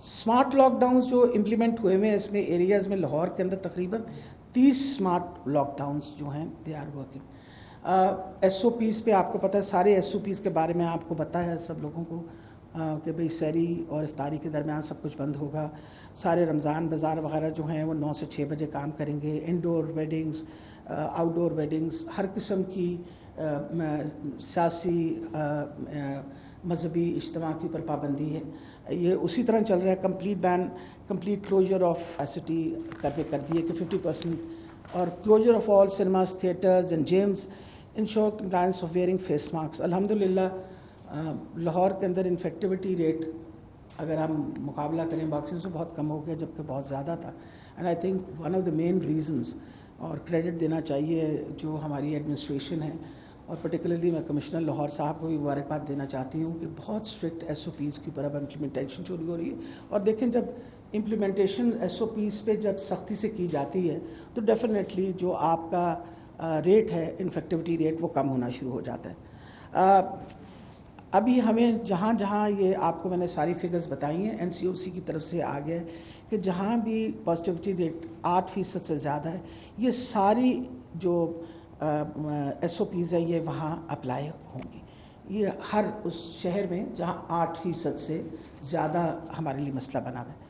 Smart lockdowns जो implement हुए हैं इसमें एरियाज़ में लाहौर के अंदर तकरीबन 30 स्मार्ट लॉकडाउन्स जो हैं दे आर वर्किंग। SOPs पे आपको पता है, सारे SOPs के बारे में आपको पता है सब लोगों को कि भाई सहरी और इफ्तारी के दरमियान सब कुछ बंद होगा। सारे रमज़ान बाज़ार वगैरह जो हैं वो 9 से 6 बजे काम करेंगे। इंडोर वेडिंग्स, आउटडोर वेडिंग्स, हर किस्म की सियासी मजहबी इज्तिमा के ऊपर पाबंदी है। ये उसी तरह चल रहा है। Complete ban, complete closure of capacity कर दिए कि 50%, और closure of all cinemas, theatres and gyms, ensure compliance of wearing face mask. अल्हम्दुलिल्लाह लाहौर के अंदर इन्फेक्टिविटी रेट अगर हम मुकाबला करें बाकी से बहुत कम हो गया, जबकि बहुत ज़्यादा था। And I think one of the main reasons, और क्रेडिट देना चाहिए जो हमारी एडमिनिस्ट्रेशन है, और पर्टिकुलरली मैं कमिश्नर लाहौर साहब को भी मुबारकबाद देना चाहती हूँ कि बहुत स्ट्रिक्ट SOPs की ऊपर अब इम्प्लीमेंटेशन शुरू हो रही है। और देखें, जब इम्प्लीमेंटेशन SOPs पे जब सख्ती से की जाती है तो डेफिनेटली जो आपका रेट है, इन्फेक्टिविटी रेट, वो कम होना शुरू हो जाता है। अभी हमें जहाँ जहाँ ये आपको मैंने सारी फिगर्स बताई हैं NCOC की तरफ से आ गए कि जहाँ भी पॉजिटिविटी रेट 8% से ज़्यादा है, ये सारी जो SOPs है ये वहाँ अप्लाई होंगी। ये हर उस शहर में जहाँ 8% से ज़्यादा हमारे लिए मसला बना हुआ है।